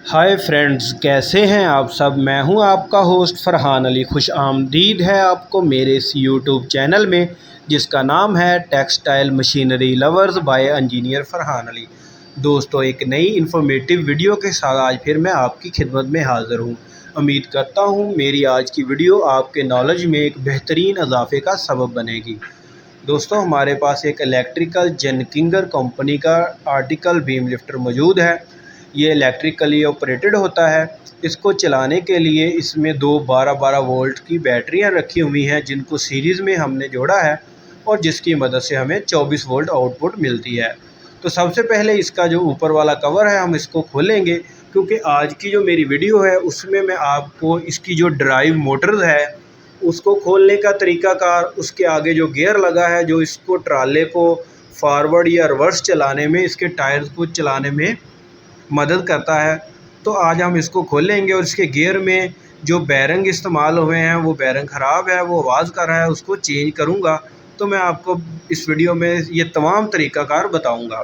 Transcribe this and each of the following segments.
Hi friends, कैसे हैं आप सब। मैं हूं आपका होस्ट फरहान अली। खुश आमदीद है आपको मेरे इस यूट्यूब चैनल में जिसका नाम है textile machinery lovers bye engineer Farhan Ali. दोस्तों, एक नई इन्फॉर्मेटिव वीडियो के साथ आज फिर मैं आपकी खिदमत में हाज़िर हूं। उम्मीद करता हूं मेरी आज की वीडियो आपके नॉलेज में एक बेहतरीन इजाफे का सबब बनेगी। दोस्तों, हमारे पास एक इलेक्ट्रिकल जेनकिंगर कंपनी का आर्टिकल बीम लिफ्टर मौजूद है। ये इलेक्ट्रिकली ऑपरेटेड होता है। इसको चलाने के लिए इसमें दो 12-12 वोल्ट की बैटरियां रखी हुई हैं जिनको सीरीज़ में हमने जोड़ा है और जिसकी मदद से हमें 24 वोल्ट आउटपुट मिलती है। तो सबसे पहले इसका जो ऊपर वाला कवर है हम इसको खोलेंगे, क्योंकि आज की जो मेरी वीडियो है उसमें मैं आपको इसकी जो ड्राइव मोटर है उसको खोलने का तरीक़ाकार, उसके आगे जो गियर लगा है जो इसको ट्राले को फॉरवर्ड या रिवर्स चलाने में, इसके टायर्स को चलाने में मदद करता है। तो आज हम इसको खोलेंगे और इसके गियर में जो बैरंग इस्तेमाल हुए हैं वो बैरंग ख़राब है, वो आवाज़ कर रहा है, उसको चेंज करूँगा। तो मैं आपको इस वीडियो में ये तमाम तरीक़ाकार बताऊँगा।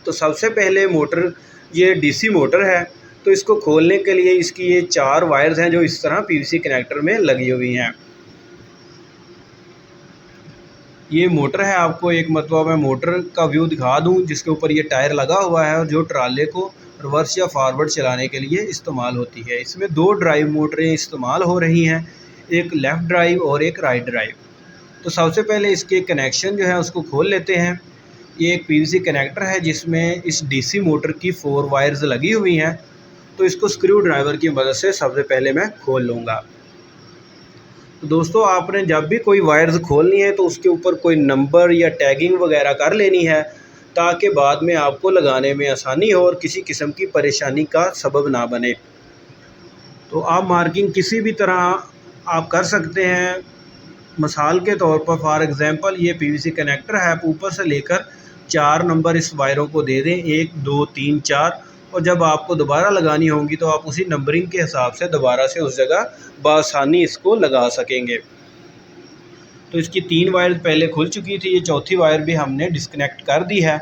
तो सबसे पहले मोटर, ये डीसी मोटर है, तो इसको खोलने के लिए इसकी ये 4 वायर्स हैं जो इस तरह पीवीसी कनेक्टर में लगी हुई हैं। ये मोटर है, आपको एक मतलब मैं मोटर का व्यू दिखा दूं जिसके ऊपर ये टायर लगा हुआ है और जो ट्राले को रिवर्स या फॉरवर्ड चलाने के लिए इस्तेमाल होती है। इसमें 2 ड्राइव मोटरें इस्तेमाल हो रही हैं, एक लेफ़्ट ड्राइव और एक राइट ड्राइव। तो सबसे पहले इसके कनेक्शन जो है उसको खोल लेते हैं। ये एक पीवीसी कनेक्टर है जिसमें इस डीसी मोटर की 4 वायर्स लगी हुई हैं। तो इसको स्क्रू ड्राइवर की मदद से सबसे पहले मैं खोल लूँगा। तो दोस्तों, आपने जब भी कोई वायर्स खोलनी है तो उसके ऊपर कोई नंबर या टैगिंग वगैरह कर लेनी है, ताकि बाद में आपको लगाने में आसानी हो और किसी किस्म की परेशानी का सबब ना बने। तो आप मार्किंग किसी भी तरह आप कर सकते हैं। मिसाल के तौर पर फॉर एग्ज़ाम्पल ये पीवीसी कनेक्टर है, आप ऊपर से लेकर 4 नंबर इस वायरों को दे दें, 1 2 3 4, और जब आपको दोबारा लगानी होगी तो आप उसी नंबरिंग के हिसाब से दोबारा से उस जगह बआसानी इसको लगा सकेंगे। तो इसकी 3 वायर पहले खुल चुकी थी, ये चौथी वायर भी हमने डिस्कनेक्ट कर दी है।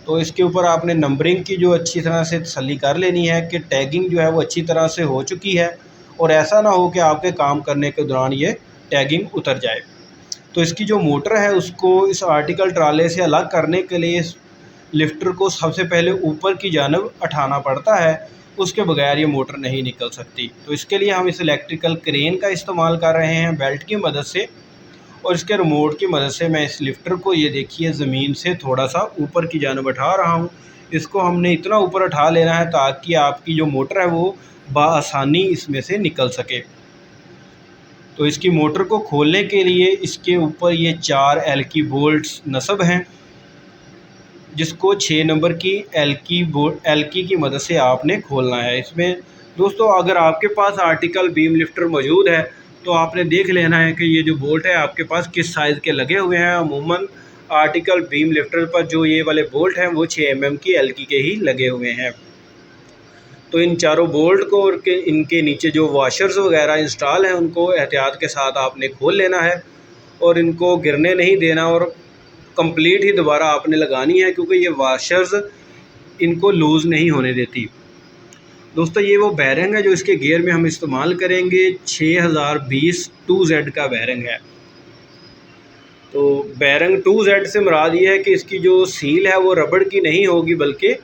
तो इसके ऊपर आपने नंबरिंग की जो अच्छी तरह से तसल्ली कर लेनी है कि टैगिंग जो है वो अच्छी तरह से हो चुकी है, और ऐसा ना हो कि आपके काम करने के दौरान ये टैगिंग उतर जाए। तो इसकी जो मोटर है उसको इस आर्टिकल ट्राले से अलग करने के लिए इस लिफ्टर को सबसे पहले ऊपर की जानब उठाना पड़ता है, उसके बगैर ये मोटर नहीं निकल सकती। तो इसके लिए हम इस इलेक्ट्रिकल क्रेन का इस्तेमाल कर रहे हैं बेल्ट की मदद से, और इसके रिमोट की मदद से मैं इस लिफ्टर को, ये देखिए, ज़मीन से थोड़ा सा ऊपर की जानब उठा रहा हूँ। इसको हमने इतना ऊपर उठा लेना है ताकि आपकी जो मोटर है वो बआसानी इसमें से निकल सके। तो इसकी मोटर को खोलने के लिए इसके ऊपर ये 4 एल्की बोल्ट्स नस्ब हैं, जिसको 6 नंबर की एल्की की मदद से आपने खोलना है। इसमें दोस्तों, अगर आपके पास आर्टिकल बीम लिफ्टर मौजूद है तो आपने देख लेना है कि ये जो बोल्ट है आपके पास किस साइज़ के लगे हुए हैं। अमूमन आर्टिकल बीम लिफ्टर पर जो ये वाले बोल्ट हैं वो 6 mm की एल्की के ही लगे हुए हैं। तो इन चारों बोल्ट को और इनके नीचे जो वॉशर्स वगैरह इंस्टॉल हैं उनको एहतियात के साथ आपने खोल लेना है और इनको गिरने नहीं देना, और कंप्लीट ही दोबारा आपने लगानी है, क्योंकि ये वॉशर्स इनको लूज़ नहीं होने देती। दोस्तों, ये वो बैरंग है जो इसके गियर में हम इस्तेमाल करेंगे। 6020 2Z का बैरंग है। तो बैरंग 2Z से मुराद ये है कि इसकी जो सील है वो रबड़ की नहीं होगी बल्कि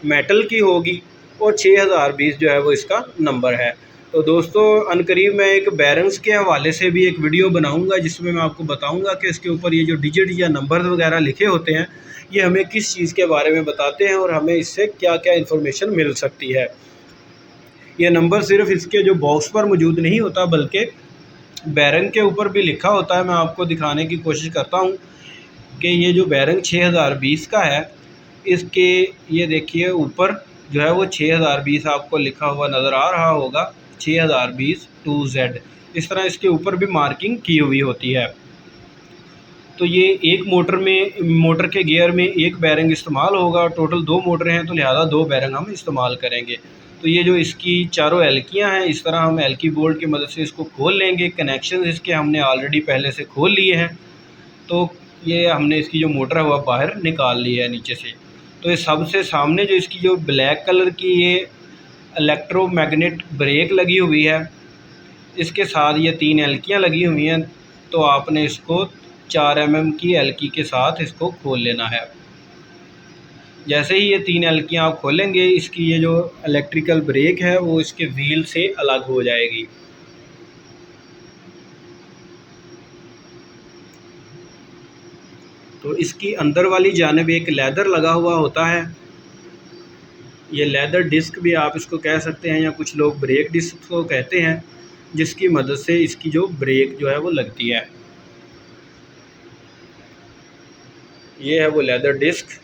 मेटल की होगी, और 6020 जो है वो इसका नंबर है। तो दोस्तों, अनकरीब मैं एक बैरंग्स के हवाले से भी एक वीडियो बनाऊंगा जिसमें मैं आपको बताऊंगा कि इसके ऊपर ये जो डिजिट या नंबर वगैरह लिखे होते हैं ये हमें किस चीज़ के बारे में बताते हैं और हमें इससे क्या क्या इन्फॉर्मेशन मिल सकती है। ये नंबर सिर्फ इसके जो बॉक्स पर मौजूद नहीं होता बल्कि बैरंग के ऊपर भी लिखा होता है। मैं आपको दिखाने की कोशिश करता हूँ कि ये जो बैरंग 6020 का है, इसके ये देखिए ऊपर जो है वो 6020 आपको लिखा हुआ नज़र आ रहा होगा, 6020 2Z। इस तरह इसके ऊपर भी मार्किंग की हुई होती है। तो ये एक मोटर के गियर में एक बैरंग इस्तेमाल होगा। टोटल 2 मोटरें हैं तो लिहाजा 2 बैरंग हम इस्तेमाल करेंगे। तो ये जो इसकी चारों एल्कियाँ हैं, इस तरह हम एल्की बोल्ट की मदद से इसको खोल लेंगे। कनेक्शन इसके हमने ऑलरेडी पहले से खोल लिए हैं। तो ये हमने इसकी जो मोटर है वह बाहर निकाल ली है नीचे से। तो ये सबसे सामने जो इसकी जो ब्लैक कलर की ये इलेक्ट्रोमैग्नेट ब्रेक लगी हुई है, इसके साथ ये 3 एलकियाँ लगी हुई हैं। तो आपने इसको 4 mm की एलकी के साथ इसको खोल लेना है। जैसे ही ये 3 एलकियाँ आप खोलेंगे, इसकी ये जो इलेक्ट्रिकल ब्रेक है वो इसके व्हील से अलग हो जाएगी। तो इसकी अंदर वाली जानिब एक लेदर लगा हुआ होता है, ये लेदर डिस्क भी आप इसको कह सकते हैं, या कुछ लोग ब्रेक डिस्क को कहते हैं, जिसकी मदद से इसकी जो ब्रेक जो है वो लगती है। ये है वो लेदर डिस्क।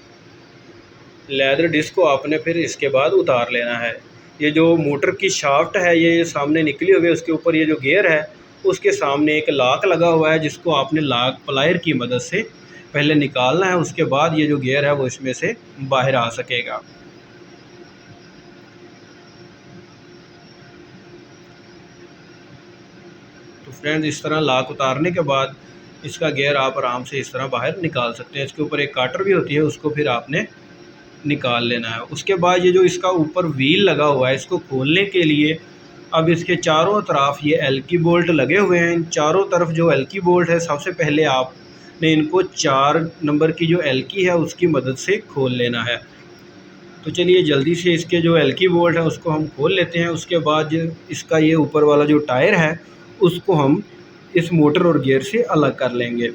लेदर डिस्क को आपने फिर इसके बाद उतार लेना है। ये जो मोटर की शाफ्ट है ये सामने निकली हुई है, उसके ऊपर ये जो गियर है उसके सामने एक लॉक लगा हुआ है, जिसको आपने लॉक प्लायर की मदद से पहले निकालना है। उसके बाद ये जो गियर है वो इसमें से बाहर आ सकेगा। तो फ्रेंड्स, इस तरह लॉक उतारने के बाद इसका गियर आप आराम से इस तरह बाहर निकाल सकते हैं। इसके ऊपर एक काटर भी होती है, उसको फिर आपने निकाल लेना है। उसके बाद ये जो इसका ऊपर व्हील लगा हुआ है, इसको खोलने के लिए अब इसके चारों तरफ ये एल्की बोल्ट लगे हुए हैं। इन चारों तरफ जो एल्की बोल्ट है, सबसे पहले आपने इनको 4 नंबर की जो एल्की है उसकी मदद से खोल लेना है। तो चलिए जल्दी से इसके जो एल्की बोल्ट है उसको हम खोल लेते हैं। उसके बाद इसका ये ऊपर वाला जो टायर है उसको हम इस मोटर और गियर से अलग कर लेंगे।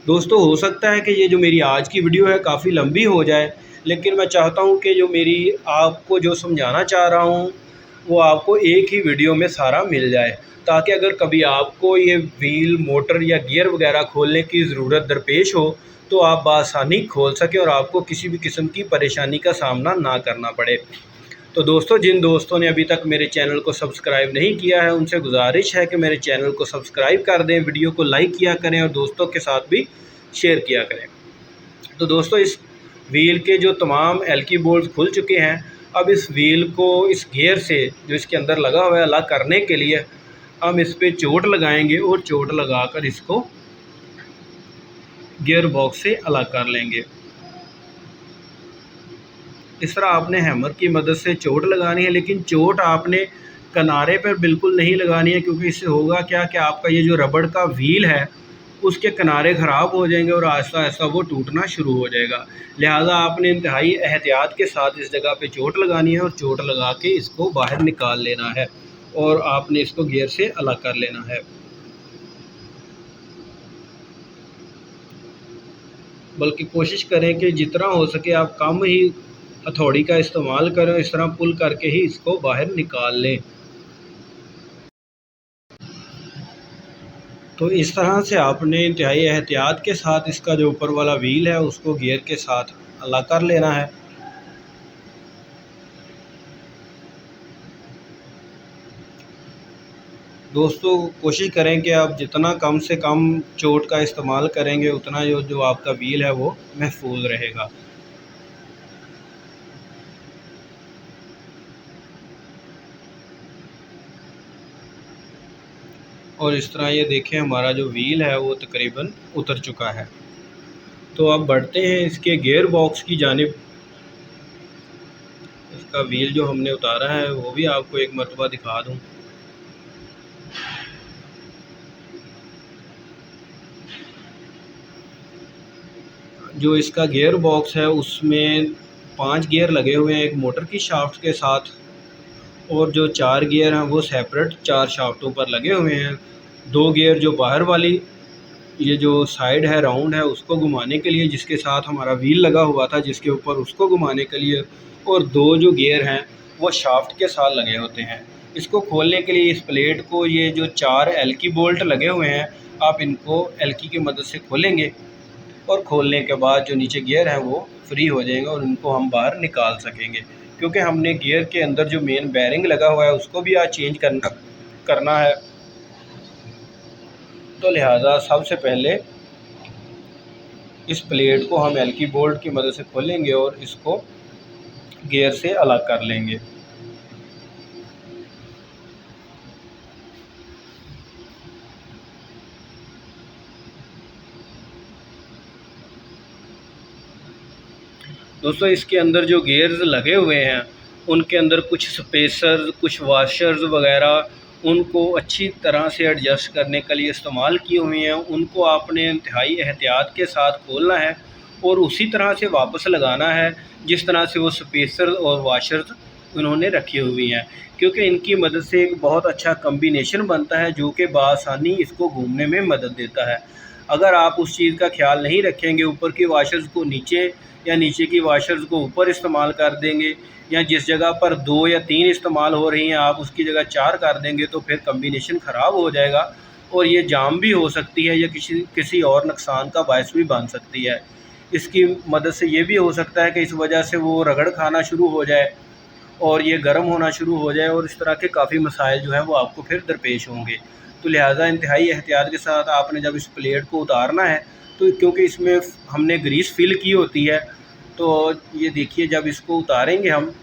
दोस्तों, हो सकता है कि ये जो मेरी आज की वीडियो है काफ़ी लंबी हो जाए, लेकिन मैं चाहता हूँ कि जो मेरी आपको जो समझाना चाह रहा हूँ वो आपको एक ही वीडियो में सारा मिल जाए, ताकि अगर कभी आपको ये व्हील, मोटर या गियर वगैरह खोलने की ज़रूरत दरपेश हो तो आप बआसानी खोल सकें और आपको किसी भी किस्म की परेशानी का सामना ना करना पड़े। तो दोस्तों, जिन दोस्तों ने अभी तक मेरे चैनल को सब्सक्राइब नहीं किया है उनसे गुजारिश है कि मेरे चैनल को सब्सक्राइब कर दें, वीडियो को लाइक किया करें और दोस्तों के साथ भी शेयर किया करें। तो दोस्तों, इस व्हील के जो तमाम एल्की बोल्ट खुल चुके हैं। अब इस व्हील को इस गियर से जो इसके अंदर लगा हुआ है अलग करने के लिए हम इस पर चोट लगाएंगे और चोट लगाकर इसको गियर बॉक्स से अलग कर लेंगे। इस तरह आपने हैमर की मदद से चोट लगानी है, लेकिन चोट आपने किनारे पर बिल्कुल नहीं लगानी है, क्योंकि इससे होगा क्या कि आपका ये जो रबड़ का व्हील है उसके किनारे ख़राब हो जाएंगे और आहिस्ता आहिस्ता वो टूटना शुरू हो जाएगा। लिहाजा आपने इंतहाई एहतियात के साथ इस जगह पे चोट लगानी है और चोट लगा के इसको बाहर निकाल लेना है और आपने इसको गियर से अलग कर लेना है। बल्कि कोशिश करें कि जितना हो सके आप कम ही हथौड़ी का इस्तेमाल करें, इस तरह पुल करके ही इसको बाहर निकाल लें। तो इस तरह से आपने इंतहाई एहतियात के साथ इसका जो ऊपर वाला व्हील है उसको गियर के साथ अलग कर लेना है। दोस्तों, कोशिश करें कि आप जितना कम से कम चोट का इस्तेमाल करेंगे उतना जो आपका व्हील है वो महफूज रहेगा। और इस तरह ये देखें, हमारा जो व्हील है वो तकरीबन उतर चुका है। तो अब बढ़ते हैं इसके गियर बॉक्स की जानिब। इसका व्हील जो हमने उतारा है वो भी आपको एक मरतबा दिखा दूं। जो इसका गियर बॉक्स है उसमें 5 गियर लगे हुए हैं एक मोटर की शाफ्ट के साथ, और जो 4 गियर हैं वो सेपरेट 4 शाफ्टों पर लगे हुए हैं। 2 गियर जो बाहर वाली ये जो साइड है राउंड है उसको घुमाने के लिए, जिसके साथ हमारा व्हील लगा हुआ था जिसके ऊपर, उसको घुमाने के लिए, और 2 जो गियर हैं वो शाफ्ट के साथ लगे होते हैं। इसको खोलने के लिए इस प्लेट को, ये जो 4 एल्की बोल्ट लगे हुए हैं, आप इनको एल्की की मदद से खोलेंगे और खोलने के बाद जो नीचे गियर हैं वो फ्री हो जाएंगे और उनको हम बाहर निकाल सकेंगे। क्योंकि हमने गियर के अंदर जो मेन बैरिंग लगा हुआ है उसको भी आज चेंज करना है। तो लिहाजा सबसे पहले इस प्लेट को हम एल्की बोल्ट की मदद से खोलेंगे और इसको गियर से अलग कर लेंगे। दोस्तों इसके अंदर जो गेयर्स लगे हुए हैं उनके अंदर कुछ स्पेसर, कुछ वाशर्स वगैरह उनको अच्छी तरह से एडजस्ट करने के लिए इस्तेमाल किए हुए हैं। उनको आपने इंतहाई एहतियात के साथ खोलना है और उसी तरह से वापस लगाना है जिस तरह से वो स्पेसर और वाशर्स उन्होंने रखी हुई हैं, क्योंकि इनकी मदद से एक बहुत अच्छा कम्बिनेशन बनता है जो कि बआसानी इसको घूमने में मदद देता है। अगर आप उस चीज़ का ख्याल नहीं रखेंगे, ऊपर की वाशर्स को नीचे या नीचे की वाशर्स को ऊपर इस्तेमाल कर देंगे, या जिस जगह पर 2 या 3 इस्तेमाल हो रही हैं आप उसकी जगह 4 कर देंगे, तो फिर कम्बिनेशन ख़राब हो जाएगा और ये जाम भी हो सकती है या किसी और नुकसान का बायस भी बन सकती है। इसकी मदद से ये भी हो सकता है कि इस वजह से वो रगड़ खाना शुरू हो जाए और ये गर्म होना शुरू हो जाए और इस तरह के काफ़ी मसाइल जो हैं वो आपको फिर दरपेश होंगे। तो लिहाजा इंतहाई एहतियात के साथ आपने जब इस प्लेट को उतारना है, तो क्योंकि इसमें हमने ग्रीस फिल की होती है, तो ये देखिए जब इसको उतारेंगे हम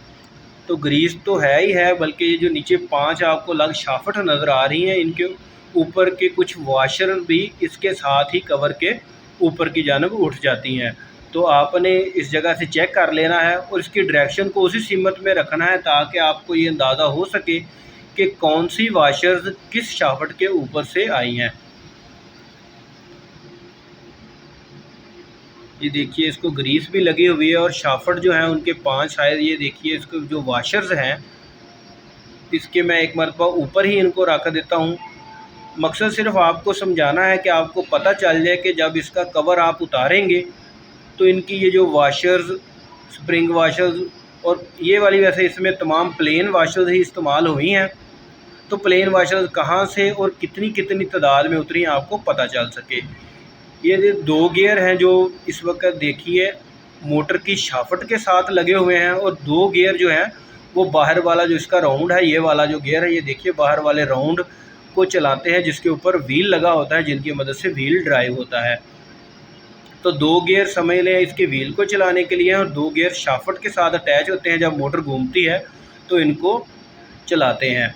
तो ग्रीस तो है ही है, बल्कि ये जो नीचे 5 आपको लग शाफ्ट नज़र आ रही हैं, इनके ऊपर के कुछ वाशर भी इसके साथ ही कवर के ऊपर की जानब उठ जाती हैं। तो आपने इस जगह से चेक कर लेना है और इसकी डायरेक्शन को उसी सीमत में रखना है ताकि आपको ये अंदाज़ा हो सके कि कौन सी वाशर्स किस शाफ्ट के ऊपर से आई हैं। ये देखिए इसको ग्रीस भी लगी हुई है और शाफ्ट जो हैं उनके 5 शायद, ये देखिए इसको जो वाशर्स हैं इसके मैं एक मरतबा ऊपर ही इनको रख देता हूँ। मकसद सिर्फ आपको समझाना है कि आपको पता चल जाए कि जब इसका कवर आप उतारेंगे तो इनकी ये जो वाशर्स, स्प्रिंग वाशर्स, और ये वाली वैसे इसमें तमाम प्लेन वाशर्स ही इस्तेमाल हुई हैं, तो प्लेन वाशर्स कहाँ से और कितनी कितनी तादाद में उतरी आपको पता चल सके। ये जो 2 गियर हैं जो इस वक्त देखिए मोटर की शाफ्ट के साथ लगे हुए हैं, और 2 गियर जो हैं वो बाहर वाला जो इसका राउंड है, ये वाला जो गियर है, ये देखिए बाहर वाले राउंड को चलाते हैं जिसके ऊपर व्हील लगा होता है, जिनकी मदद से व्हील ड्राइव होता है। तो 2 गियर समझ लें इसके व्हील को चलाने के लिए, और 2 गियर शाफ्ट के साथ अटैच होते हैं। जब मोटर घूमती है तो इनको चलाते हैं।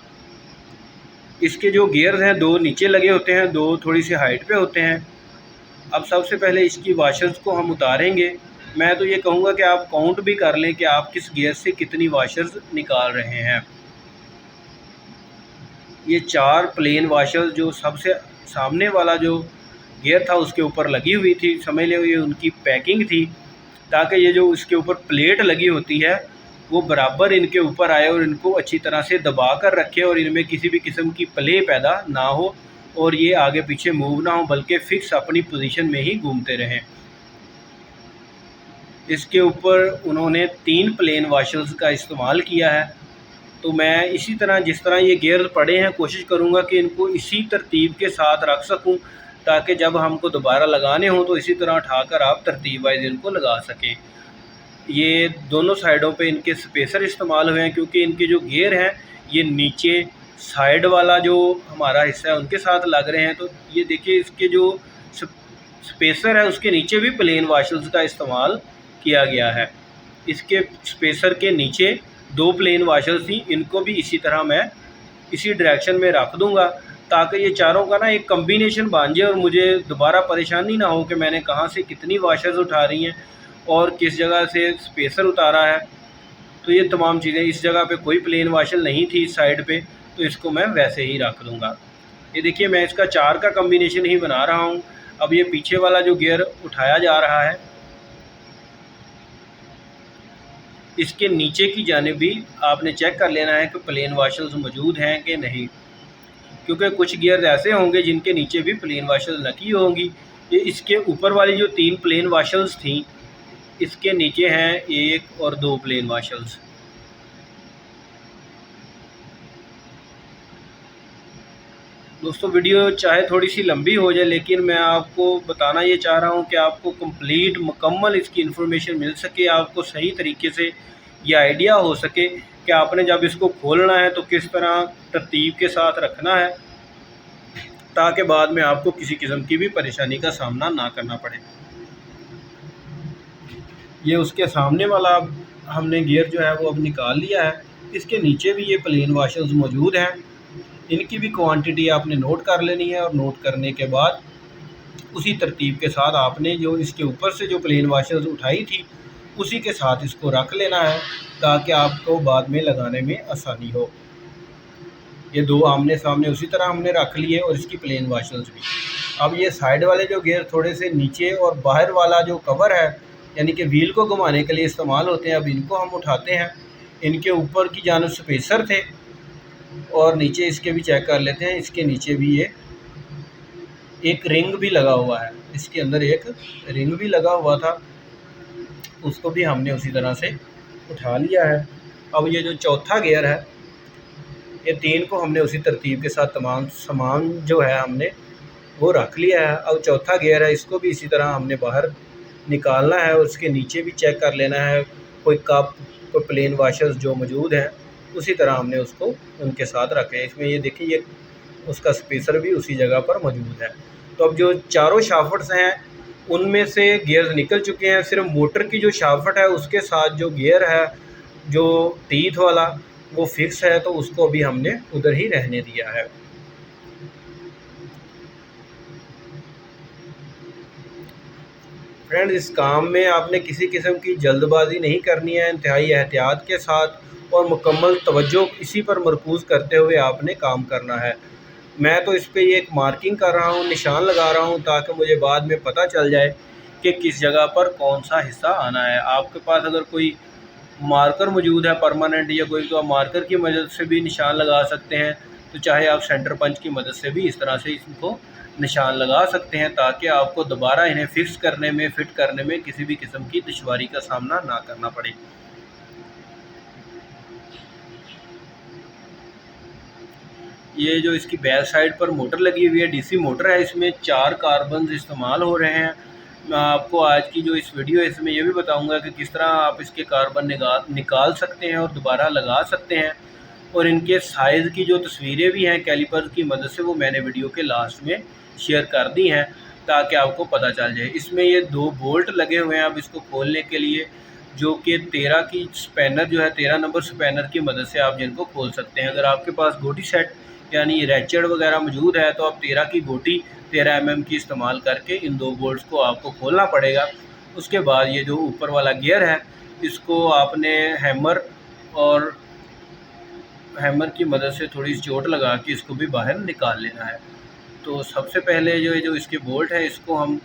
इसके जो गियर्स हैं 2 नीचे लगे होते हैं, 2 थोड़ी सी हाइट पे होते हैं। अब सबसे पहले इसकी वाशर्स को हम उतारेंगे। मैं तो ये कहूँगा कि आप काउंट भी कर लें कि आप किस गियर से कितनी वाशर्स निकाल रहे हैं। ये 4 प्लेन वाशर्स जो सबसे सामने वाला जो गियर था उसके ऊपर लगी हुई थी, समझ लो ये उनकी पैकिंग थी, ताकि ये जो इसके ऊपर प्लेट लगी होती है वो बराबर इनके ऊपर आए और इनको अच्छी तरह से दबा कर रखे और इनमें किसी भी किस्म की प्ले पैदा ना हो और ये आगे पीछे मूव ना हो, बल्कि फ़िक्स अपनी पोजीशन में ही घूमते रहें। इसके ऊपर उन्होंने 3 प्लेन वाशर्स का इस्तेमाल किया है। तो मैं इसी तरह जिस तरह ये गियर्स पड़े हैं कोशिश करूँगा कि इनको इसी तरतीब के साथ रख सकूँ, ताकि जब हमको दोबारा लगाने हों तो इसी तरह उठाकर आप तरतीब वाइज इनको लगा सकें। ये दोनों साइडों पे इनके स्पेसर इस्तेमाल हुए हैं, क्योंकि इनके जो गियर हैं ये नीचे साइड वाला जो हमारा हिस्सा है उनके साथ लग रहे हैं। तो ये देखिए इसके जो स्पेसर है उसके नीचे भी प्लेन वाशर्स का इस्तेमाल किया गया है। इसके स्पेसर के नीचे 2 प्लेन वाशर्स थी, इनको भी इसी तरह मैं इसी डायरेक्शन में रख दूंगा ताकि ये चारों का ना एक कम्बिनेशन बन जाए और मुझे दोबारा परेशानी ना हो कि मैंने कहाँ से कितनी वाशर्स उठा रही हैं और किस जगह से स्पेसर उतारा है। तो ये तमाम चीज़ें, इस जगह पे कोई प्लेन वाशर नहीं थी इस साइड पे, तो इसको मैं वैसे ही रख दूँगा। ये देखिए मैं इसका 4 का कम्बिनेशन ही बना रहा हूँ। अब ये पीछे वाला जो गियर उठाया जा रहा है इसके नीचे की जानिब भी आपने चेक कर लेना है कि प्लेन वाशर्स मौजूद हैं कि नहीं, क्योंकि कुछ गियर ऐसे होंगे जिनके नीचे भी प्लेन वाशर्स लगी होंगी। ये इसके ऊपर वाली जो 3 प्लेन वाशर्स थी इसके नीचे हैं 1 और 2 प्लेन वाशर्स। दोस्तों वीडियो चाहे थोड़ी सी लंबी हो जाए, लेकिन मैं आपको बताना ये चाह रहा हूँ कि आपको कंप्लीट मुकम्मल इसकी इन्फॉर्मेशन मिल सके, आपको सही तरीके से ये आइडिया हो सके कि आपने जब इसको खोलना है तो किस तरह तरतीब के साथ रखना है, ताकि बाद में आपको किसी किस्म की भी परेशानी का सामना ना करना पड़े। ये उसके सामने वाला हमने गियर जो है वो अब निकाल लिया है। इसके नीचे भी ये प्लेन वाशर्स मौजूद हैं, इनकी भी क्वांटिटी आपने नोट कर लेनी है, और नोट करने के बाद उसी तरतीब के साथ आपने जो इसके ऊपर से जो प्लेन वाशर्स उठाई थी उसी के साथ इसको रख लेना है ताकि आपको बाद में लगाने में आसानी हो। ये दो आमने सामने उसी तरह हमने रख लिए और इसकी प्लेन वाशर्स भी। अब ये साइड वाले जो गियर थोड़े से नीचे और बाहर वाला जो कवर है यानी कि व्हील को घुमाने के लिए इस्तेमाल होते हैं, अब इनको हम उठाते हैं। इनके ऊपर की जानिब स्पेसर थे और नीचे इसके भी चेक कर लेते हैं। इसके नीचे भी ये एक रिंग भी लगा हुआ है, इसके अंदर एक रिंग भी लगा हुआ था, उसको भी हमने उसी तरह से उठा लिया है। अब ये जो चौथा गियर है, ये तीन को हमने उसी तरतीब के साथ तमाम सामान जो है हमने वो रख लिया है। अब चौथा गियर है, इसको भी इसी तरह हमने बाहर निकालना है और उसके नीचे भी चेक कर लेना है कोई कप, कोई प्लेन वाशर्स जो मौजूद हैं उसी तरह हमने उसको उनके साथ रखे हैं। इसमें ये देखिए ये उसका स्पेसर भी उसी जगह पर मौजूद है। तो अब जो चारों शाफ्ट्स हैं उनमें से गियर्स निकल चुके हैं, सिर्फ मोटर की जो शाफ्ट है उसके साथ जो गियर है जो टीथ वाला वो फिक्स है, तो उसको अभी हमने उधर ही रहने दिया है। फ्रेंड्स, इस काम में आपने किसी किस्म की जल्दबाजी नहीं करनी है, इंतहाई एहतियात के साथ और मुकम्मल तवज्जो इसी पर मरकूज़ करते हुए आपने काम करना है। मैं तो इस पे एक मार्किंग कर रहा हूँ, निशान लगा रहा हूँ ताकि मुझे बाद में पता चल जाए कि किस जगह पर कौन सा हिस्सा आना है। आपके पास अगर कोई मार्कर मौजूद है परमानेंट या कोई, तो आप मार्कर की मदद से भी निशान लगा सकते हैं। तो चाहे आप सेंटर पंच की मदद से भी इस तरह से इनको निशान लगा सकते हैं ताकि आपको दोबारा इन्हें फिक्स करने में, फिट करने में किसी भी किस्म की दुश्वारी का सामना ना करना पड़े। ये जो इसकी बैक साइड पर मोटर लगी हुई है, डीसी मोटर है, इसमें 4 कार्बन इस्तेमाल हो रहे हैं। मैं आपको आज की जो इस वीडियो है इसमें ये भी बताऊंगा कि किस तरह आप इसके कार्बन निकाल सकते हैं और दोबारा लगा सकते हैं, और इनके साइज़ की जो तस्वीरें भी हैं कैलिपर की मदद से वो मैंने वीडियो के लास्ट में शेयर कर दी हैं ताकि आपको पता चल जाए। इसमें ये 2 बोल्ट लगे हुए हैं अब इसको खोलने के लिए, जो कि 13 की स्पैनर जो है 13 नंबर स्पैनर की मदद से आप जिनको खोल सकते हैं। अगर आपके पास गोटी सेट यानी रैचेट वगैरह मौजूद है तो आप 13 की गोटी 13 mm की इस्तेमाल करके इन 2 बोल्ट्स को आपको खोलना पड़ेगा। उसके बाद ये जो ऊपर वाला गियर है इसको आपने हैमर की मदद से थोड़ी चोट लगा के इसको भी बाहर निकाल लेना है। तो सबसे पहले जो इसके बोल्ट है इसको हम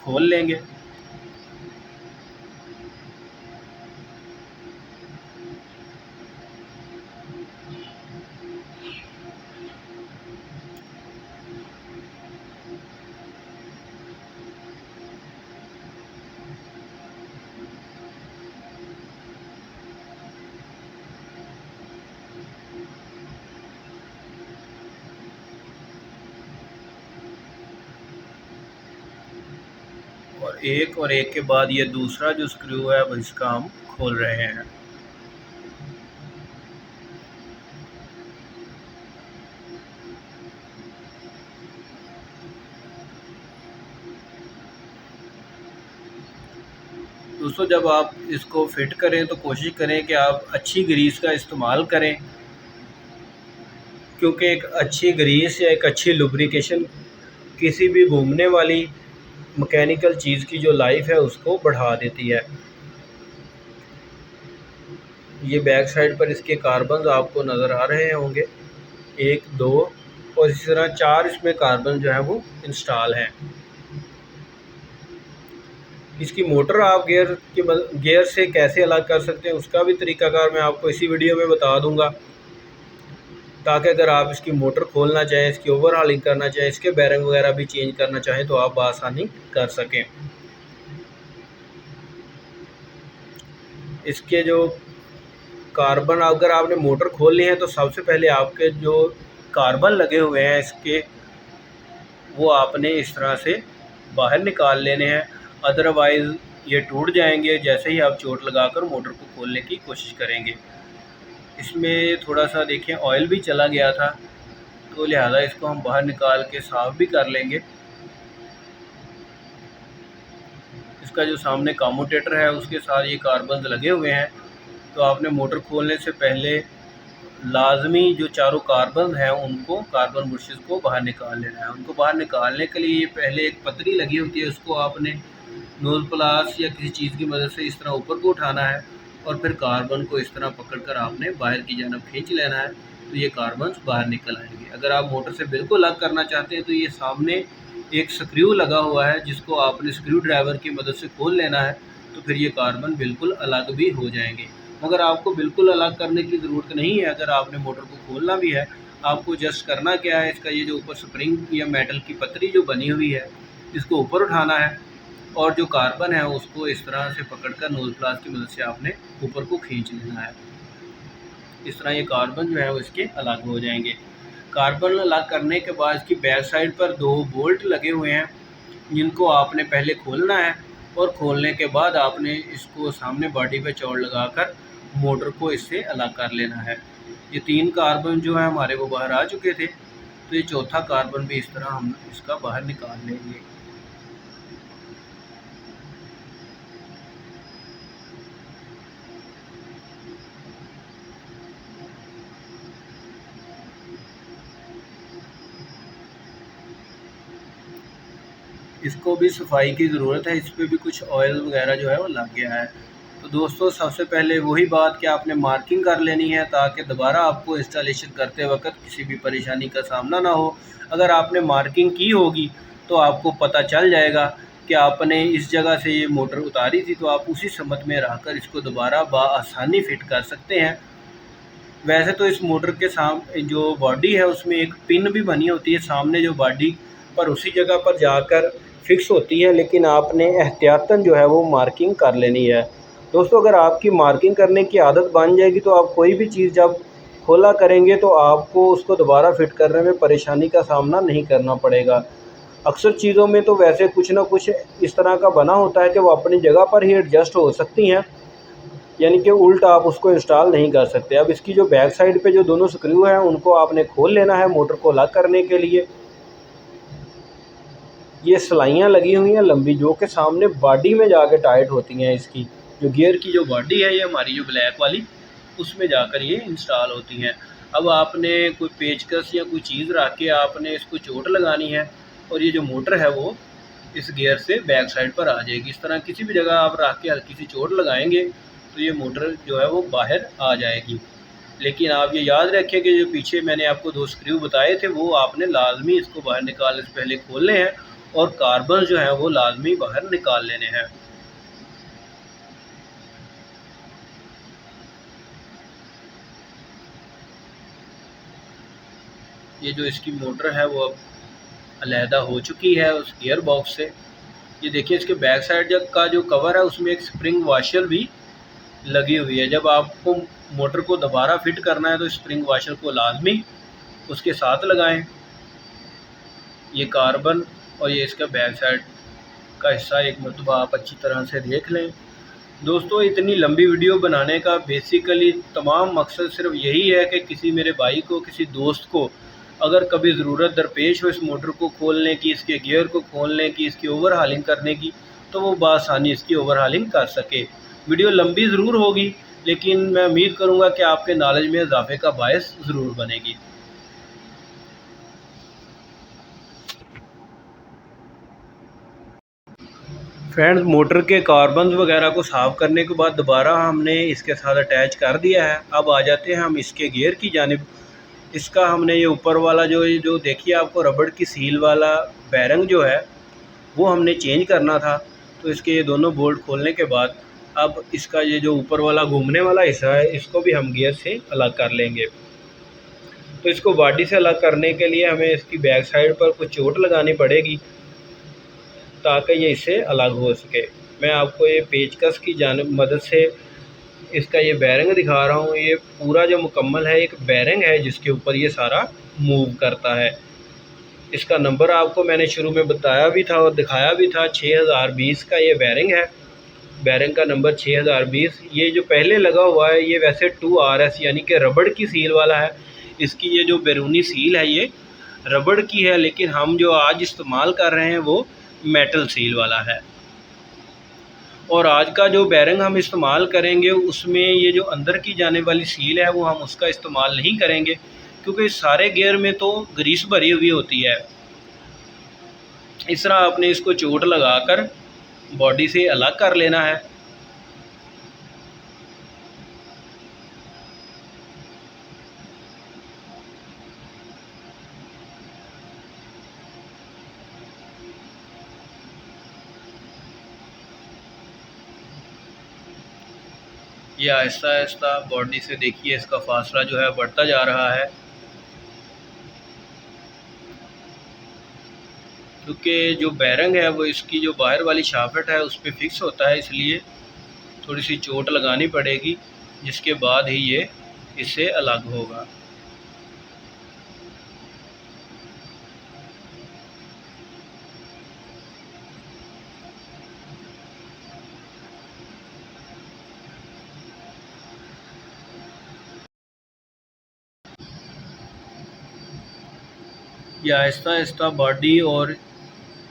खोल लेंगे। और एक के बाद ये दूसरा जो स्क्रू है अब इसका हम खोल रहे हैं। दोस्तों, जब आप इसको फिट करें तो कोशिश करें कि आप अच्छी ग्रीस का इस्तेमाल करें, क्योंकि एक अच्छी ग्रीस या एक अच्छी लुब्रिकेशन किसी भी घूमने वाली मैकेनिकल चीज़ की जो लाइफ है उसको बढ़ा देती है। ये बैक साइड पर इसके कार्बन आपको नज़र आ रहे होंगे, 1, 2 और इसी तरह 4 इसमें कार्बन जो है वो इंस्टॉल हैं। इसकी मोटर आप गियर से कैसे अलग कर सकते हैं उसका भी तरीकाकार मैं आपको इसी वीडियो में बता दूंगा, ताकि अगर आप इसकी मोटर खोलना चाहें, इसकी ओवरहालिंग करना चाहें, इसके बैरिंग वगैरह भी चेंज करना चाहें तो आप बआसानी कर सकें। इसके जो कार्बन अगर आपने मोटर खोलनी है तो सबसे पहले आपके जो कार्बन लगे हुए हैं इसके वो आपने इस तरह से बाहर निकाल लेने हैं, अदरवाइज़ ये टूट जाएंगे जैसे ही आप चोट लगाकर मोटर को खोलने की कोशिश करेंगे। इसमें थोड़ा सा देखें ऑयल भी चला गया था, तो लिहाजा इसको हम बाहर निकाल के साफ़ भी कर लेंगे। इसका जो सामने कम्यूटेटर है उसके साथ ये कार्बन लगे हुए हैं, तो आपने मोटर खोलने से पहले लाजमी जो चारों कार्बन हैं उनको, कार्बन बुशेस को बाहर निकाल लेना है। उनको बाहर निकालने के लिए ये पहले एक पतरी लगी होती है उसको आपने नोज प्लास या किसी चीज़ की मदद से इस तरह ऊपर को उठाना है और फिर कार्बन को इस तरह पकड़कर आपने बाहर की जानब खींच लेना है, तो ये कार्बन बाहर निकल आएंगे। अगर आप मोटर से बिल्कुल अलग करना चाहते हैं तो ये सामने एक स्क्रू लगा हुआ है जिसको आपने स्क्रू ड्राइवर की मदद से खोल लेना है, तो फिर ये कार्बन बिल्कुल अलग भी हो जाएंगे। मगर आपको बिल्कुल अलग करने की ज़रूरत नहीं है। अगर आपने मोटर को खोलना भी है, आपको जस्ट करना क्या है, इसका ये जो ऊपर स्प्रिंग या मेटल की पतरी जो बनी हुई है इसको ऊपर उठाना है और जो कार्बन है उसको इस तरह से पकड़कर नोज प्लास की मदद से आपने ऊपर को खींच लेना है। इस तरह ये कार्बन जो है वो इसके अलग हो जाएंगे। कार्बन अलग करने के बाद इसकी बैक साइड पर 2 बोल्ट लगे हुए हैं जिनको आपने पहले खोलना है और खोलने के बाद आपने इसको सामने बॉडी पे चौड़ लगाकर मोटर को इससे अलग कर लेना है। ये 3 कार्बन जो है हमारे वो बाहर आ चुके थे, तो ये चौथा कार्बन भी इस तरह हम इसका बाहर निकाल लेंगे। इसको भी सफाई की ज़रूरत है, इस पर भी कुछ ऑयल वगैरह जो है वो लग गया है। तो दोस्तों सबसे पहले वही बात कि आपने मार्किंग कर लेनी है ताकि दोबारा आपको इंस्टॉलेशन करते वक्त किसी भी परेशानी का सामना ना हो। अगर आपने मार्किंग की होगी तो आपको पता चल जाएगा कि आपने इस जगह से ये मोटर उतारी थी, तो आप उसी समत में रहकर इसको दोबारा बआसानी फ़िट कर सकते हैं। वैसे तो इस मोटर के सामने जो बॉडी है उसमें एक पिन भी बनी होती है सामने जो बॉडी पर, उसी जगह पर जाकर फिक्स होती है, लेकिन आपने एहतियातन जो है वो मार्किंग कर लेनी है। दोस्तों अगर आपकी मार्किंग करने की आदत बन जाएगी तो आप कोई भी चीज़ जब खोला करेंगे तो आपको उसको दोबारा फिट करने में परेशानी का सामना नहीं करना पड़ेगा। अक्सर चीज़ों में तो वैसे कुछ ना कुछ इस तरह का बना होता है कि वो अपनी जगह पर ही एडजस्ट हो सकती हैं, यानी कि उल्टा आप उसको इंस्टॉल नहीं कर सकते। अब इसकी जो बैक साइड पे जो दोनों स्क्रू हैं उनको आपने खोल लेना है मोटर को लॉक करने के लिए। ये सिलाइयाँ लगी हुई हैं लंबी जो कि सामने बॉडी में जाके टाइट होती हैं। इसकी जो गियर की जो बॉडी है ये हमारी जो ब्लैक वाली उसमें जाकर ये इंस्टॉल होती हैं। अब आपने कोई पेचकस या कोई चीज़ रख के आपने इसको चोट लगानी है और ये जो मोटर है वो इस गियर से बैक साइड पर आ जाएगी। इस तरह किसी भी जगह आप रख के हल्की सी चोट लगाएंगे तो ये मोटर जो है वो बाहर आ जाएगी। लेकिन आप ये याद रखें कि जो पीछे मैंने आपको 2 स्क्रू बताए थे वो आपने लाजमी इसको बाहर निकालने से पहले खोलने हैं और कार्बन जो है वो लाजमी बाहर निकाल लेने हैं। ये जो इसकी मोटर है वो अब अलहदा हो चुकी है उस गियर बॉक्स से। ये देखिए इसके बैक साइड का जो कवर है उसमें एक स्प्रिंग वाशर भी लगी हुई है। जब आपको मोटर को दोबारा फिट करना है तो स्प्रिंग वाशर को लाजमी उसके साथ लगाएं। ये कार्बन और ये इसका बैक साइड का हिस्सा एक मरतबा आप अच्छी तरह से देख लें। दोस्तों इतनी लंबी वीडियो बनाने का बेसिकली तमाम मकसद सिर्फ यही है कि किसी मेरे भाई को, किसी दोस्त को अगर कभी ज़रूरत दरपेश हो इस मोटर को खोलने की, इसके गियर को खोलने की, इसकी ओवर हालिंग करने की, तो वो बआसानी इसकी ओवर हालिंग कर सके। वीडियो लंबी ज़रूर होगी लेकिन मैं उम्मीद करूँगा कि आपके नॉलेज में इजाफे का बायस ज़रूर बनेगी। फ्रेंड्स मोटर के कार्बन वगैरह को साफ़ करने के बाद दोबारा हमने इसके साथ अटैच कर दिया है। अब आ जाते हैं हम इसके गियर की जानिब। इसका हमने ये ऊपर वाला जो देखिए आपको रबड़ की सील वाला बैरंग जो है वो हमने चेंज करना था। तो इसके ये दोनों बोल्ट खोलने के बाद अब इसका ये जो ऊपर वाला घूमने वाला हिस्सा है इसको भी हम गियर से अलग कर लेंगे। तो इसको बॉडी से अलग करने के लिए हमें इसकी बैक साइड पर कुछ चोट लगानी पड़ेगी ताकि ये इससे अलग हो सके। मैं आपको ये पेचकस की मदद से इसका ये बैरिंग दिखा रहा हूँ। ये पूरा जो मुकम्मल है एक बैरिंग है जिसके ऊपर ये सारा मूव करता है। इसका नंबर आपको मैंने शुरू में बताया भी था और दिखाया भी था, 6020 का ये बैरिंग है। बैरिंग का नंबर 6020। ये जो पहले लगा हुआ है ये वैसे 2RS यानी कि रबड़ की सील वाला है। इसकी ये जो बैरूनी सील है ये रबड़ की है, लेकिन हम जो आज इस्तेमाल कर रहे हैं वो मेटल सील वाला है। और आज का जो बैरिंग हम इस्तेमाल करेंगे उसमें ये जो अंदर की जाने वाली सील है वो हम उसका इस्तेमाल नहीं करेंगे क्योंकि सारे गियर में तो ग्रीस भरी हुई होती है। इस तरह आपने इसको चोट लगाकर बॉडी से अलग कर लेना है। ये आहिस्ता आहिस्ता बॉडी से देखिए इसका फासला जो है बढ़ता जा रहा है, क्योंकि जो बैरंग है वो इसकी जो बाहर वाली शाफ्ट है उस पर फिक्स होता है, इसलिए थोड़ी सी चोट लगानी पड़ेगी, जिसके बाद ही ये इससे अलग होगा। ये आहिस्ता आहिस्ता बॉडी और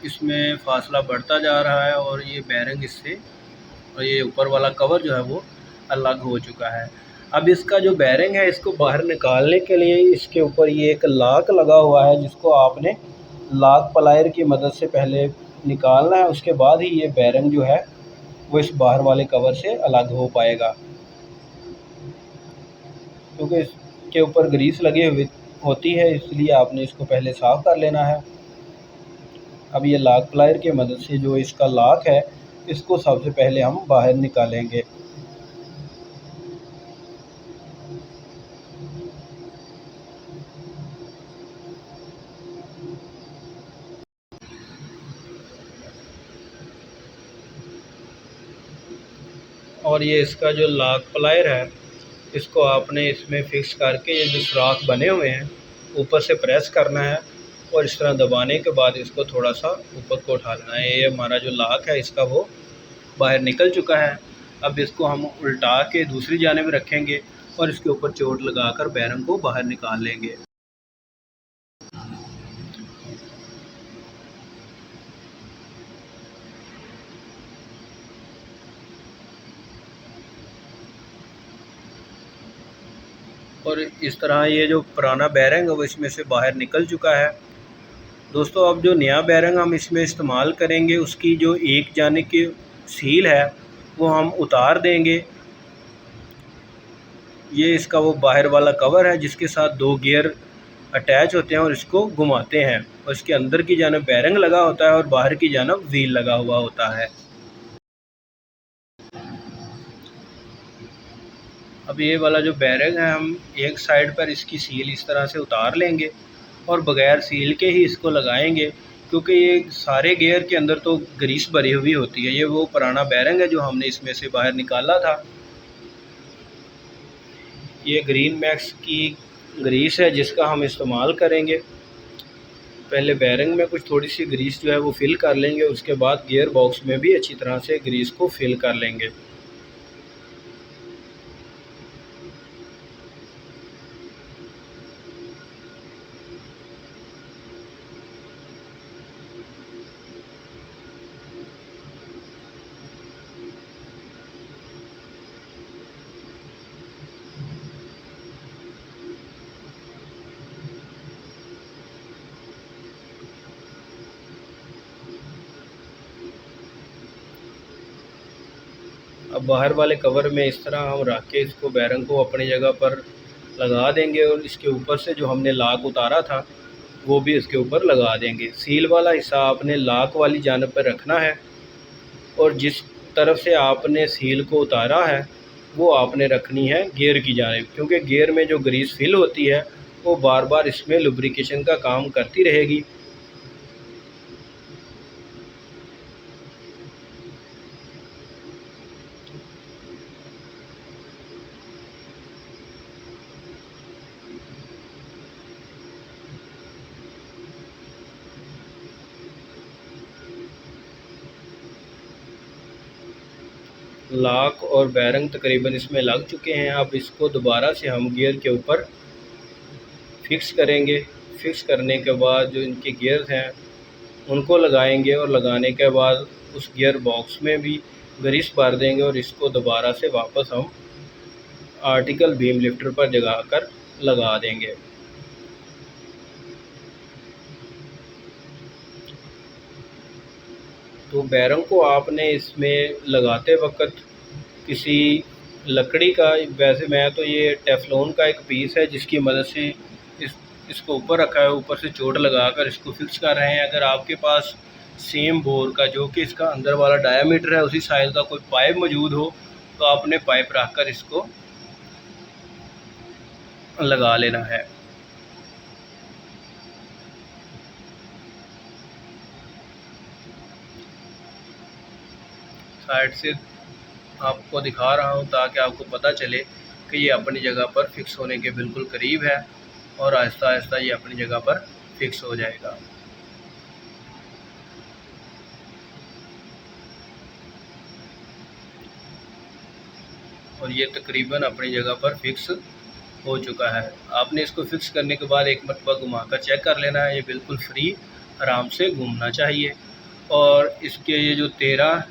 इसमें फासला बढ़ता जा रहा है और ये बैरंग इससे और ये ऊपर वाला कवर जो है वो अलग हो चुका है। अब इसका जो बैरंग है इसको बाहर निकालने के लिए इसके ऊपर ये एक लाक लगा हुआ है, जिसको आपने लाक प्लायर की मदद से पहले निकालना है, उसके बाद ही ये बैरंग जो है वो इस बाहर वाले कवर से अलग हो पाएगा, क्योंकि इसके ऊपर ग्रीस लगी हुई होती है, इसलिए आपने इसको पहले साफ़ कर लेना है। अब ये लाक प्लायर की मदद से जो इसका लाक है इसको सबसे पहले हम बाहर निकालेंगे। और ये इसका जो लाक प्लायर है इसको आपने इसमें फ़िक्स करके ये जो सुराख बने हुए हैं ऊपर से प्रेस करना है और इस तरह दबाने के बाद इसको थोड़ा सा ऊपर को उठा लेना है। ये हमारा जो लाक है इसका वो बाहर निकल चुका है। अब इसको हम उल्टा के दूसरी जानिब रखेंगे और इसके ऊपर चोट लगाकर बैरंग को बाहर निकाल लेंगे। और इस तरह ये जो पुराना बैरंग है वो इसमें से बाहर निकल चुका है। दोस्तों अब जो नया बैरंग हम इसमें इस्तेमाल करेंगे उसकी जो एक जानिब की सील है वो हम उतार देंगे। ये इसका वो बाहर वाला कवर है जिसके साथ दो गियर अटैच होते हैं और इसको घुमाते हैं, और इसके अंदर की जानिब बैरंग लगा होता है और बाहर की जानिब व्हील लगा हुआ होता है। अब ये वाला जो बैरंग है हम एक साइड पर इसकी सील इस तरह से उतार लेंगे और बग़ैर सील के ही इसको लगाएंगे, क्योंकि ये सारे गियर के अंदर तो ग्रीस भरी हुई होती है। ये वो पुराना बैरंग है जो हमने इसमें से बाहर निकाला था। ये ग्रीन मैक्स की ग्रीस है जिसका हम इस्तेमाल करेंगे। पहले बैरंग में कुछ थोड़ी सी ग्रीस जो है वो फिल कर लेंगे, उसके बाद गियर बॉक्स में भी अच्छी तरह से ग्रीस को फिल कर लेंगे। अब बाहर वाले कवर में इस तरह हम रख के इसको बैरंग को अपनी जगह पर लगा देंगे और इसके ऊपर से जो हमने लाक उतारा था वो भी इसके ऊपर लगा देंगे। सील वाला हिस्सा आपने लाक वाली जानिब पर रखना है और जिस तरफ से आपने सील को उतारा है वो आपने रखनी है गियर की जानिब, क्योंकि गियर में जो ग्रीस फिल होती है वो बार बार इसमें लुब्रिकेशन का काम करती रहेगी। लाक और बैरंग तकरीबन इसमें लग चुके हैं। अब इसको दोबारा से हम गियर के ऊपर फिक्स करेंगे। फिक्स करने के बाद जो इनके गियर्स हैं उनको लगाएंगे और लगाने के बाद उस गियर बॉक्स में भी ग्रीस भर देंगे और इसको दोबारा से वापस हम आर्टिकल बीम लिफ्टर पर जगा कर लगा देंगे। तो बैरंग को आपने इसमें लगाते वक्त किसी लकड़ी का, वैसे मैं तो ये टेफ्लॉन का एक पीस है जिसकी मदद से इसको ऊपर रखा है, ऊपर से चोट लगाकर इसको फिक्स कर रहे हैं। अगर आपके पास सेम बोर का, जो कि इसका अंदर वाला डायामीटर है, उसी साइज का कोई पाइप मौजूद हो तो आपने पाइप रखकर इसको लगा लेना है। साइड से आपको दिखा रहा हूँ ताकि आपको पता चले कि ये अपनी जगह पर फिक्स होने के बिल्कुल करीब है और आहिस्ता आहिस्ता ये अपनी जगह पर फिक्स हो जाएगा। और ये तकरीबन अपनी जगह पर फिक्स हो चुका है। आपने इसको फिक्स करने के बाद एक मरतबा घुमाकर चेक कर लेना है। ये बिल्कुल फ्री आराम से घूमना चाहिए। और इसके ये जो 13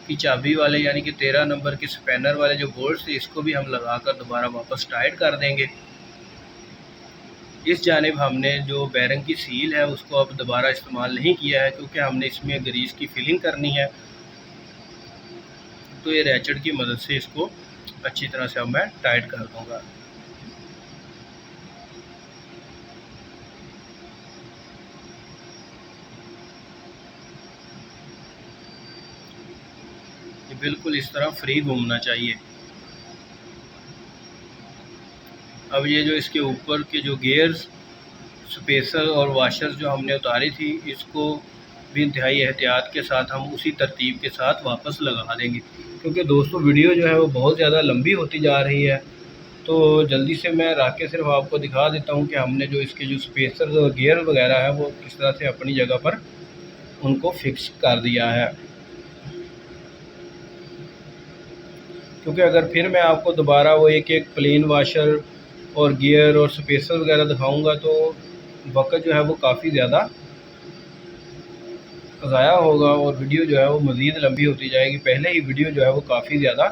की चाबी वाले यानी कि 13 नंबर के स्पैनर वाले जो बोल्ट थे, इसको भी हम लगाकर दोबारा वापस टाइट कर देंगे। इस जानिब हमने जो बैरंग की सील है उसको अब दोबारा इस्तेमाल नहीं किया है, क्योंकि हमने इसमें ग्रीस की फिलिंग करनी है। तो ये रैचेट की मदद से इसको अच्छी तरह से अब मैं टाइट कर दूंगा। ये बिल्कुल इस तरह फ्री घूमना चाहिए। अब ये जो इसके ऊपर के जो गियर्स, स्पेसर और वाशर्स जो हमने उतारी थी, इसको भी इंतहाई एहतियात के साथ हम उसी तरतीब के साथ वापस लगा देंगे। क्योंकि दोस्तों वीडियो जो है वो बहुत ज़्यादा लंबी होती जा रही है, तो जल्दी से मैं रख के सिर्फ आपको दिखा देता हूँ कि हमने जो इसके जो स्पेसर और गियर वगैरह है वो किस तरह से अपनी जगह पर उनको फिक्स कर दिया है। क्योंकि अगर फिर मैं आपको दोबारा वो एक एक प्लेन वाशर और गियर और स्पेसर वगैरह दिखाऊंगा तो वक्त जो है वो काफ़ी ज़्यादा ज़ाया होगा और वीडियो जो है वो मज़ीद लंबी होती जाएगी। पहले ही वीडियो जो है वो काफ़ी ज़्यादा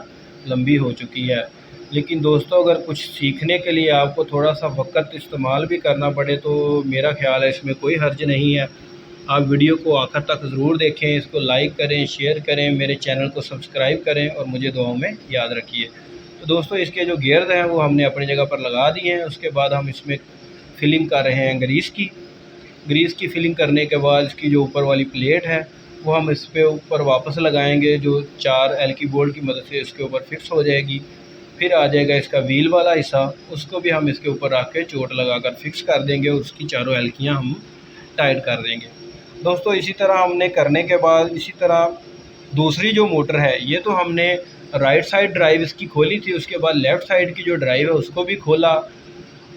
लंबी हो चुकी है। लेकिन दोस्तों, अगर कुछ सीखने के लिए आपको थोड़ा सा वक्त इस्तेमाल भी करना पड़े तो मेरा ख़्याल है इसमें कोई हर्ज नहीं है। आप वीडियो को आखिर तक ज़रूर देखें, इसको लाइक करें, शेयर करें, मेरे चैनल को सब्सक्राइब करें और मुझे दुआओं में याद रखिए। तो दोस्तों, इसके जो गियर्स हैं वो हमने अपनी जगह पर लगा दिए हैं। उसके बाद हम इसमें फिलिंग कर रहे हैं ग्रीस की फिलिंग करने के बाद इसकी जो ऊपर वाली प्लेट है वो हम इस पे ऊपर वापस लगाएंगे, जो 4 एल की बोल्ट की मदद से इसके ऊपर फिक्स हो जाएगी। फिर आ जाएगा इसका व्हील वाला हिस्सा, उसको भी हम इसके ऊपर रख के चोट लगाकर फिक्स कर देंगे और उसकी चारों एलकियाँ हम टाइट कर देंगे। दोस्तों, इसी तरह हमने करने के बाद इसी तरह दूसरी जो मोटर है, ये तो हमने राइट साइड ड्राइव इसकी खोली थी, उसके बाद लेफ़्ट साइड की जो ड्राइव है उसको भी खोला।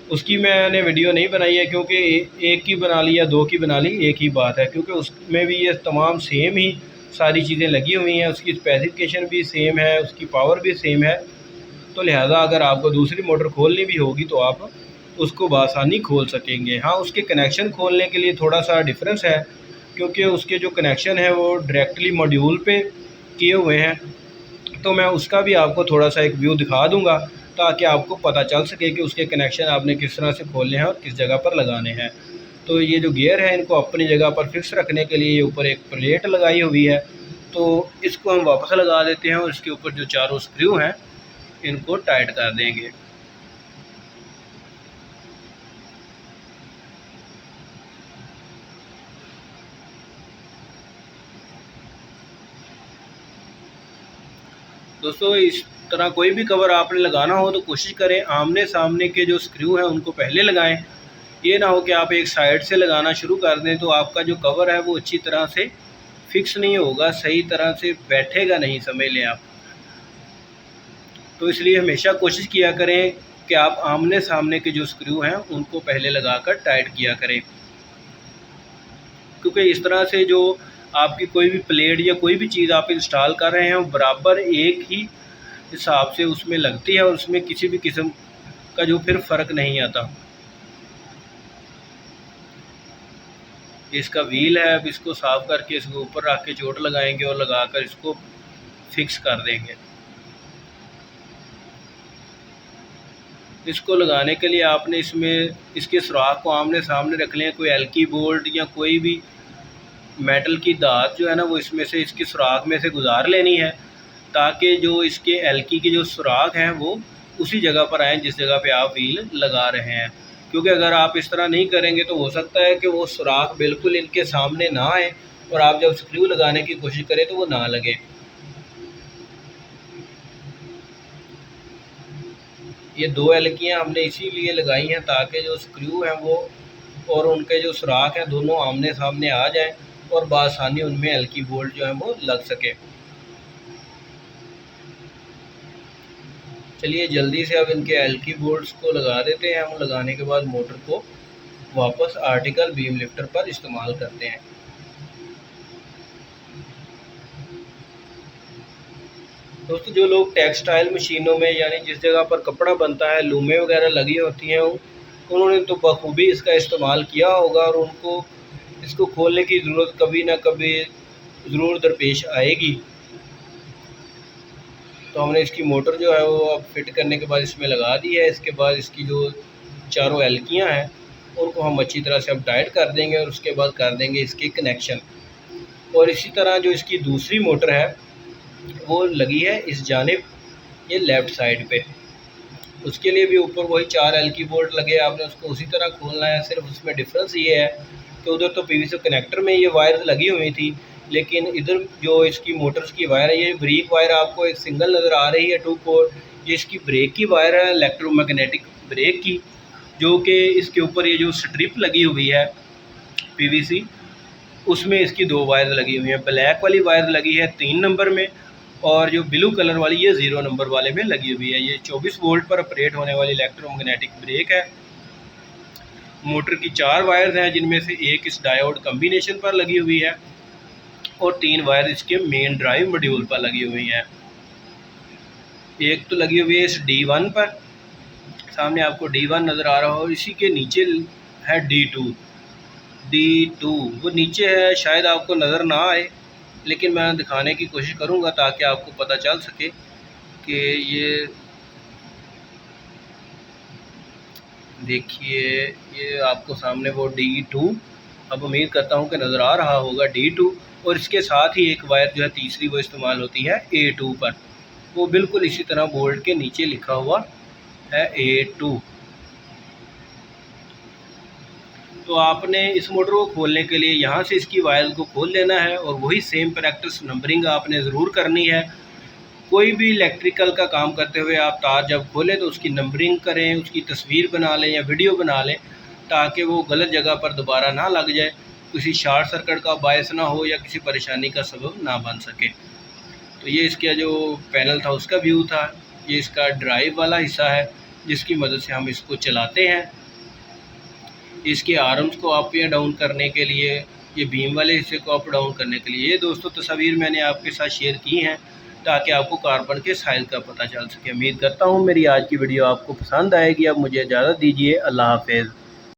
उसकी मैंने वीडियो नहीं बनाई है क्योंकि एक की बना ली या 2 की बना ली एक ही बात है, क्योंकि उसमें भी ये तमाम सेम ही सारी चीज़ें लगी हुई हैं, उसकी स्पेसिफिकेशन भी सेम है, उसकी पावर भी सेम है। तो लिहाजा अगर आपको दूसरी मोटर खोलनी भी होगी तो आप उसको बआसानी खोल सकेंगे। हाँ, उसके कनेक्शन खोलने के लिए थोड़ा सा डिफरेंस है, क्योंकि उसके जो कनेक्शन है वो डायरेक्टली मॉड्यूल पे किए हुए हैं। तो मैं उसका भी आपको थोड़ा सा एक व्यू दिखा दूंगा ताकि आपको पता चल सके कि उसके कनेक्शन आपने किस तरह से खोलने हैं और किस जगह पर लगाने हैं। तो ये जो गियर है इनको अपनी जगह पर फिक्स रखने के लिए ऊपर एक प्लेट लगाई हुई है, तो इसको हम वापस लगा देते हैं और इसके ऊपर जो चारों स्क्रू हैं इनको टाइट कर देंगे। दोस्तों, इस तरह कोई भी कवर आपने लगाना हो तो कोशिश करें आमने सामने के जो स्क्रू हैं उनको पहले लगाएं। ये ना हो कि आप एक साइड से लगाना शुरू कर दें तो आपका जो कवर है वो अच्छी तरह से फिक्स नहीं होगा, सही तरह से बैठेगा नहीं, समझ लें आप। तो इसलिए हमेशा कोशिश किया करें कि आप आमने सामने के जो स्क्रू हैं उनको पहले लगाकर टाइट किया करें, क्योंकि इस तरह से जो आपकी कोई भी प्लेट या कोई भी चीज़ आप इंस्टॉल कर रहे हैं वो बराबर एक ही हिसाब से उसमें लगती है और उसमें किसी भी किस्म का जो फिर फ़र्क नहीं आता। इसका व्हील है, अब इसको साफ़ करके इसको ऊपर रख के चोट लगाएंगे और लगाकर इसको फिक्स कर देंगे। इसको लगाने के लिए आपने इसमें इसके सुराख को आमने सामने रख लें, कोई एल की बोल्ट या कोई भी मेटल की दात जो है ना वो इसमें से, इसकी सुराख में से गुजार लेनी है, ताकि जो इसके एल्की के जो सुराख हैं वो उसी जगह पर आएँ जिस जगह पे आप व्हील लगा रहे हैं। क्योंकि अगर आप इस तरह नहीं करेंगे तो हो सकता है कि वो सुराख बिल्कुल इनके सामने ना आए और आप जब स्क्रू लगाने की कोशिश करें तो वो ना लगे। ये 2 एल्कियाँ हमने इसीलिए लगाई हैं ताकि जो स्क्रू हैं वो और उनके जो सुराख हैं दोनों आमने सामने आ जाएं और बआसानी उनमें एल्की बोल्ट जो है वो लग सके। चलिए जल्दी से अब इनके एल्की बोल्ट्स को लगा देते हैं हम। लगाने के बाद मोटर को वापस आर्टिकल बीम लिफ्टर पर इस्तेमाल करते हैं। दोस्तों जो लोग टेक्सटाइल मशीनों में यानी जिस जगह पर कपड़ा बनता है लूमें वगैरह लगी होती हैं उन्होंने तो बखूबी इसका इस्तेमाल किया होगा और उनको इसको खोलने की ज़रूरत कभी ना कभी ज़रूर दरपेश आएगी। तो हमने इसकी मोटर जो है वो अब फिट करने के बाद इसमें लगा दी है। इसके बाद इसकी जो चारों एल्कियाँ हैं उनको हम अच्छी तरह से अब टाइट कर देंगे और उसके बाद कर देंगे इसके कनेक्शन। और इसी तरह जो इसकी दूसरी मोटर है वो लगी है इस जानिब, ये लेफ़्ट साइड पे। उसके लिए भी ऊपर वही 4 एल्की बोल्ट लगे, आपने उसको उसी तरह खोलना है। सिर्फ उसमें डिफरेंस ये है कि उधर तो पीवीसी कनेक्टर में ये वायर लगी हुई थी, लेकिन इधर जो इसकी मोटर्स की वायर है ये ब्रेक वायर आपको एक सिंगल नज़र आ रही है 2 पोर्ट। ये इसकी ब्रेक की वायर है, इलेक्ट्रोमैग्नेटिक ब्रेक की, जो कि इसके ऊपर ये जो स्ट्रिप लगी हुई है पीवीसी उसमें इसकी 2 वायर लगी हुई हैं। ब्लैक वाली वायर लगी है 3 नंबर में और जो ब्लू कलर वाली ये 0 नंबर वाले में लगी हुई है। ये 24 वोल्ट पर ऑपरेट होने वाली इलेक्ट्रोमैग्नेटिक ब्रेक है। मोटर की 4 वायर्स हैं जिनमें से एक इस डायोड कम्बिनेशन पर लगी हुई है और 3 वायर इसके मेन ड्राइव मॉड्यूल पर लगी हुई हैं। एक तो लगी हुई है इस D1 पर, सामने आपको D1 नज़र आ रहा हो, इसी के नीचे है D2 वो नीचे है, शायद आपको नज़र ना आए लेकिन मैं दिखाने की कोशिश करूंगा ताकि आपको पता चल सके कि ये देखिए ये आपको सामने वो D2, अब उम्मीद करता हूं कि नज़र आ रहा होगा D2। और इसके साथ ही एक वायर जो है तीसरी वो इस्तेमाल होती है A2 पर, वो बिल्कुल इसी तरह बोल्ट के नीचे लिखा हुआ है A2। तो आपने इस मोटर को खोलने के लिए यहाँ से इसकी वायर को खोल लेना है और वही सेम प्रैक्टिस नंबरिंग आपने ज़रूर करनी है। कोई भी इलेक्ट्रिकल का काम करते हुए आप तार जब खोलें तो उसकी नंबरिंग करें, उसकी तस्वीर बना लें या वीडियो बना लें ताकि वो गलत जगह पर दोबारा ना लग जाए, किसी शॉर्ट सर्किट का बायस ना हो या किसी परेशानी का सबब ना बन सके। तो ये इसका जो पैनल था उसका व्यू था। ये इसका ड्राइव वाला हिस्सा है जिसकी मदद से हम इसको चलाते हैं। इसके आर्म्स को अप या डाउन करने के लिए, ये बीम वाले हिस्से को अप डाउन करने के लिए, ये दोस्तों तस्वीर मैंने आपके साथ शेयर की हैं ताकि आपको कार्बन के साइज का पता चल सके। उम्मीद करता हूँ मेरी आज की वीडियो आपको पसंद आएगी। अब मुझे इजाज़त दीजिए, अल्लाह हाफ़िज़।